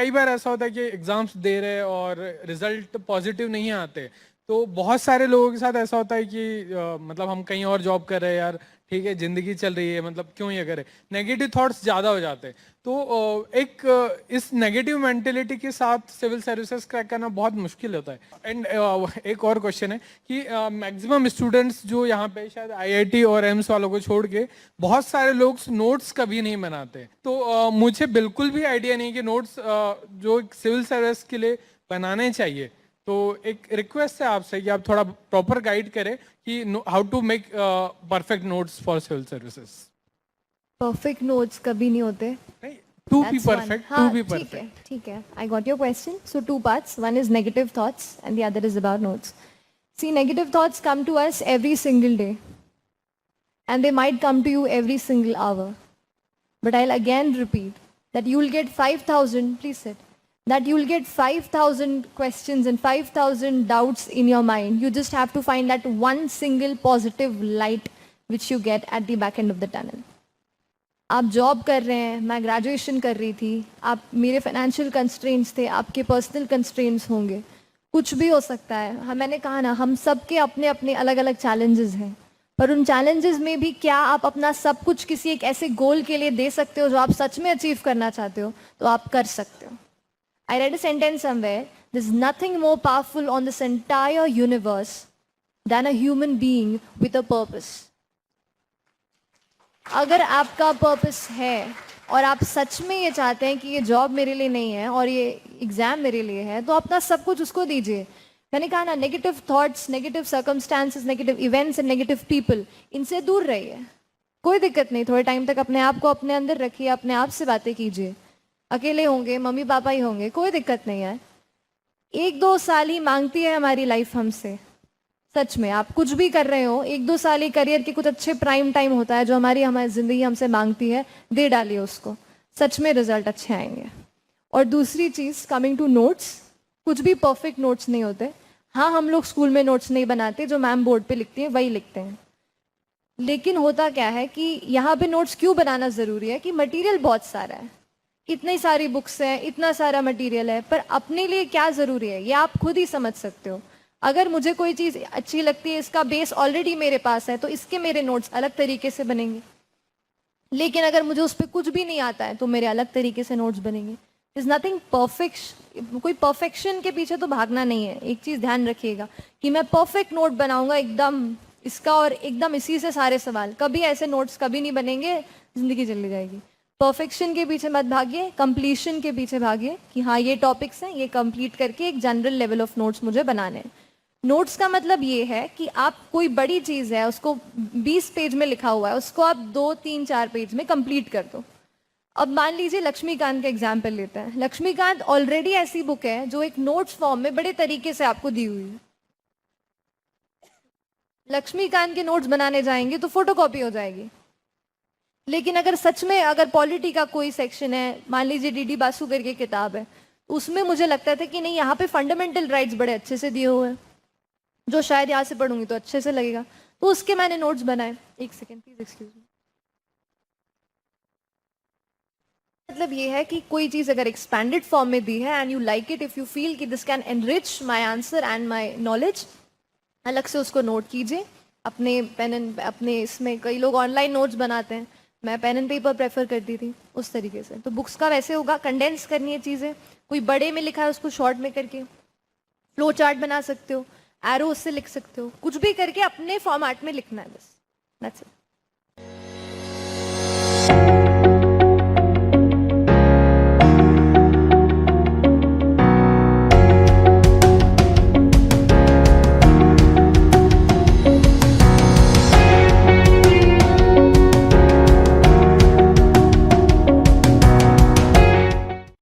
कई बार ऐसा होता है कि एग्जाम्स दे रहे हैं और रिजल्ट पॉजिटिव नहीं आते, तो बहुत सारे लोगों के साथ ऐसा होता है कि मतलब हम कहीं और जॉब कर रहे हैं यार, ठीक है जिंदगी चल रही है, मतलब क्यों ये करें, नेगेटिव थॉट्स ज़्यादा हो जाते हैं। तो इस नेगेटिव मेंटेलिटी के साथ सिविल सर्विसेज क्रैक करना बहुत मुश्किल होता है। एंड एक और क्वेश्चन है कि मैक्सिमम स्टूडेंट्स जो यहाँ पे शायद आईआईटी और एम्स वालों को छोड़ के बहुत सारे लोग नोट्स कभी नहीं बनाते, तो मुझे बिल्कुल भी आइडिया नहीं कि नोट्स जो सिविल सर्विस के लिए बनाने चाहिए। तो एक रिक्वेस्ट है आपसे कि आप थोड़ा प्रॉपर गाइड करें कि how to make perfect notes for civil services. Perfect notes कभी नहीं होते। To be That's one. Perfect, to हाँ बी ठीक है परफेक्ट। ठीक है, I got your question. So two parts. One is negative thoughts and the other is about notes. See, negative thoughts come to us every single day and they might come to you every single hour. But I'll again repeat that you'll get 5,000, please sit, that you'll get 5,000 questions and 5,000 doubts in your mind. You just have to find that one single positive light which you get at the back end of the tunnel. आप job कर रहे हैं, मैं graduation कर रही थी, आप मेरे फाइनेंशियल कंस्ट्रेंट्स थे, आपके पर्सनल कंस्ट्रेंट्स होंगे, कुछ भी हो सकता है। हम मैंने कहा ना, हम सब के अपने अपने अलग अलग चैलेंजेस हैं, पर उन चैलेंजेस में भी क्या आप अपना सब कुछ किसी एक ऐसे गोल के लिए दे सकते हो जो आप सच में अचीव करना चाहते हो, तो आप कर सकते हो। I read a sentence somewhere, there's nothing more powerful on this entire universe than a human being with a purpose. अगर आपका पर्पस है और आप सच में ये चाहते हैं कि ये जॉब मेरे लिए नहीं है और ये एग्ज़ाम मेरे लिए है, तो अपना सब कुछ उसको दीजिए। मैंने कहा ना, negative thoughts, negative circumstances, negative events and negative people, इनसे दूर रहिए। कोई दिक्कत नहीं, थोड़े टाइम तक अपने आप को अपने अंदर रखिए, अपने आप से बातें कीजिए। अकेले होंगे, मम्मी पापा ही होंगे, कोई दिक्कत नहीं है। 1-2 साल ही मांगती है हमारी लाइफ हमसे। सच में आप कुछ भी कर रहे हो, 1-2 साल ही करियर के कुछ अच्छे प्राइम टाइम होता है जो हमारी ज़िंदगी हमसे मांगती है, दे डालिए उसको, सच में रिजल्ट अच्छे आएंगे। और दूसरी चीज़, कमिंग टू नोट्स, कुछ भी परफेक्ट नोट्स नहीं होते। हाँ, हम लोग स्कूल में नोट्स नहीं बनाते, जो मैम बोर्ड पे लिखती हैं वही लिखते हैं। लेकिन होता क्या है कि यहाँ पे नोट्स क्यों बनाना ज़रूरी है कि मटीरियल बहुत सारा है, इतनी सारी बुक्स हैं, इतना सारा मटीरियल है, पर अपने लिए क्या ज़रूरी है ये आप खुद ही समझ सकते हो। अगर मुझे कोई चीज़ अच्छी लगती है, इसका बेस ऑलरेडी मेरे पास है, तो इसके मेरे नोट्स अलग तरीके से बनेंगे। लेकिन अगर मुझे उस पर कुछ भी नहीं आता है, तो मेरे अलग तरीके से नोट्स बनेंगे। इज़ नथिंग परफेक्ट, कोई परफेक्शन के पीछे तो भागना नहीं है। एक चीज़ ध्यान रखिएगा कि मैं परफेक्ट नोट बनाऊंगा एकदम इसका और एकदम इसी से सारे सवाल, कभी ऐसे नोट्स कभी नहीं बनेंगे, ज़िंदगी चली जाएगी। परफेक्शन के पीछे मत भागिए, कंप्लीशन के पीछे भागिए कि हाँ ये टॉपिक्स हैं, ये कंप्लीट करके एक जनरल लेवल ऑफ नोट्स मुझे बनाने हैं। नोट्स का मतलब ये है कि आप कोई बड़ी चीज़ है, उसको 20 पेज में लिखा हुआ है, उसको आप 2-3-4 पेज में कंप्लीट कर दो। अब मान लीजिए लक्ष्मीकांत का एग्जाम्पल लेते हैं। लक्ष्मीकांत ऑलरेडी ऐसी बुक है जो एक नोट्स फॉर्म में बड़े तरीके से आपको दी हुई है। लक्ष्मीकांत के नोट्स बनाने जाएंगे तो फोटोकॉपी हो जाएगी। लेकिन अगर सच में अगर पॉलिटी का कोई सेक्शन है, मान लीजिए डीडी बासु करके किताब है, उसमें मुझे लगता था कि नहीं यहाँ पे फंडामेंटल राइट्स बड़े अच्छे से दिए हुए हैं, जो शायद यहाँ से पढ़ूंगी तो अच्छे से लगेगा, तो उसके मैंने नोट्स बनाए। एक सेकेंड प्लीज एक्सक्यूज मी। मतलब ये है कि कोई चीज़ अगर एक्सपैंडेड फॉर्म में दी है and you like it, if you feel कि this can enrich my answer and my knowledge, अलग से उसको नोट कीजिए अपने पेन एंड अपने इसमें। कई लोग ऑनलाइन नोट्स बनाते हैं, मैं पेन एंड पेपर प्रेफर करती थी उस तरीके से। तो बुक्स का वैसे होगा, कंडेंस करनी है चीज़ें, कोई बड़े में लिखा है उसको शॉर्ट में करके फ्लो चार्ट बना सकते हो, एरो उससे लिख सकते हो, कुछ भी करके अपने फॉर्मेट में लिखना है बस, दैट्स इट।